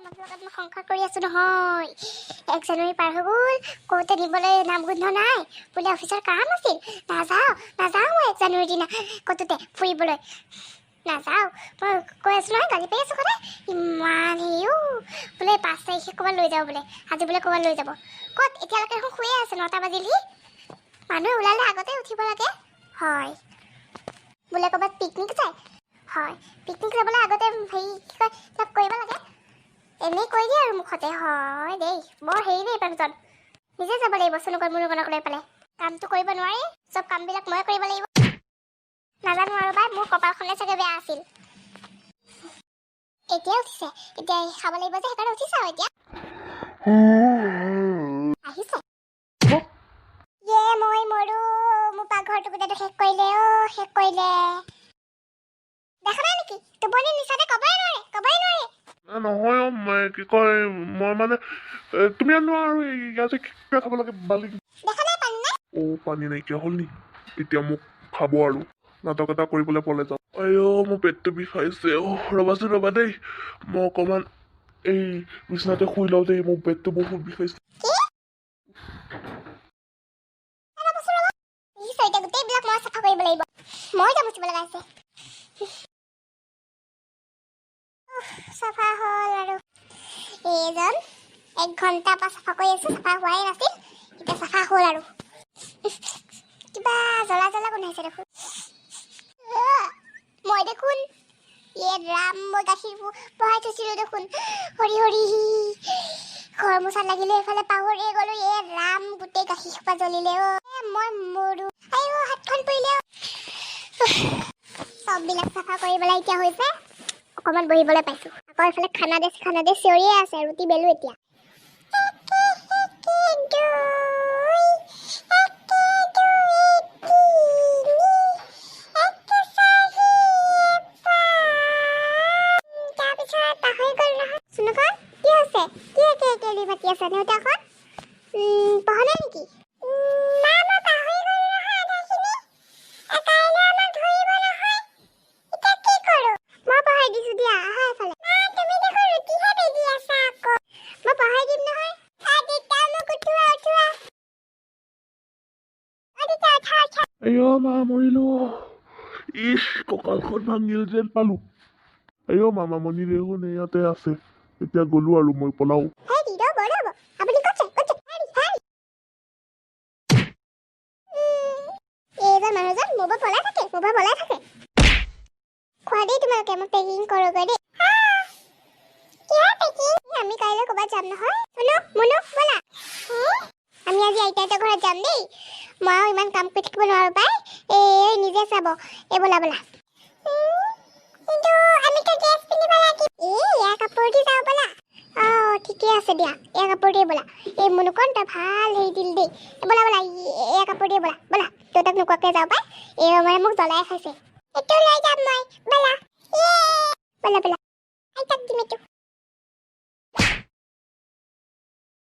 সংসাৰ কৰি আছো নহয় 1 জানুৱাৰী পাৰ হৈ গ'ল কওঁতে দিবলৈ নাম গোন্ধ নাই বোলে অফিচৰ কাম আছিল নাযাওঁ মই 1 জানুৱাৰীৰ দিনা কতোতে ফুৰিবলৈ নাযাওঁ মই কৈ আছো নহয় গালি পাৰি আছো সদায় ইমান হেৰিও বোলে 5 তাৰিখে ক'ৰবাত লৈ যাওঁ বোলে আজি বোলে ক'ৰবাত লৈ যাব ক'ত এতিয়ালৈকে দেখোন শুয়ে আছে 9টা বাজিলহি মানুহ ওলালে আগতে উঠিব লাগে হয় বোলে ক'ৰবাত পিকনিক যায় হয় পিকনিক যাবলৈ আগতে হেৰি কি কয় তাক কৰিব লাগে এনেই কৈ দিয়ে আৰু মুখতে হয় দেই বৰ হেৰি দেই মানুহজন নিজে যাব লাগিব চনুকৰ মুনুকনক লৈ পেলাই কামটো কৰিব নোৱাৰি চব কামবিলাক মই কৰিব লাগিব নাজানো আৰু বাই মোৰ কপালখনে চাগে বেয়া আছিল এতিয়া উঠিছে এতিয়া খাব লাগিব যে সেইকাৰণে উঠিছে আৰু এতিয়া আহিছে মই মৰো মোৰ পাকঘৰটো গোটেইটো শেষ কৰিলে শেষ কৰিলে দেখা নাই নেকি টোপনি নিচাতে কবই নোৱাৰে নহয় কি কয় মই মানে তুমি আনো আৰু ইয়াতে কিবা খাব লাগে বালি দেখা নাই পানী নাই পানী নাইকিয়া হ'ল নি এতিয়া মোক খাব আৰু নাটক এটা কৰিবলৈ পলাই যাম মোৰ পেটটো বিষাইছে ৰবা দেই মই অকণমান এই বিচনাতে শুই লওঁ দেই মোৰ পেটটো বহুত বিষাইছে গোটেইবিলাক মই চাফা কৰিব লাগিব মই মুচিব লগা আছে চাফা হ'ল আৰু এইজন 1 ঘণ্টা পৰা চাফা কৰি আছো চাফা হোৱাই নাছিল এতিয়া চাফা হ'ল আৰু কিবা জ্বলা গোন্ধাইছে দেখোন মই দেখোন ৰাম মই গাখীৰ বহাই থৈছিলো দেখোন হৰি ঘৰ মোচাত লাগিলে এইফালে পাহৰিয়ে গলো ৰাম গোটেই গাখীৰ সোপা জ্বলিলে মই মৰো হাতখন পৰিলে চববিলাক চাফা কৰিবলৈ এতিয়া হৈছে অকণমান বহিবলৈ পাইছো আকৌ এইফালে খানা দে চিঞৰিয়ে আছে ৰুটি বেলো এতিয়া পঢ়া নাই নেকি মা মৰিলো কঁকালখন ভাঙিল যেন পালো মামা মণি দেখোন ইয়াতে আছে এতিয়া গলো আৰু মই পলাও আমি কাইলৈ ক'ৰবাত যাম নহয় মুনু ব'লা আমি আজি আইতাহঁতৰ ঘৰত যাম দেই মই ইমান কাম কৰি থাকিব নোৱাৰো পাই নিজে চাব ব'লা কিন্তু আমিতো ড্ৰেছ পিন্ধিব লাগিব ইয়াৰ কাপোৰ দি যাওঁ ব'লা ঠিকে আছে দিয়া এয়া কাপোৰ দিয়ে ব'লা মুনুকন তই ভাল হেৰি দিল দেই ব'লা এয়া কাপোৰ দিয়ে ব'লা দেউতাক নোকোৱাকৈ যাওঁ পাই মানে মোক জ্বলাই খাইছে এইটো লৈ যাম মই ব'লা আইতাক দিম এইটো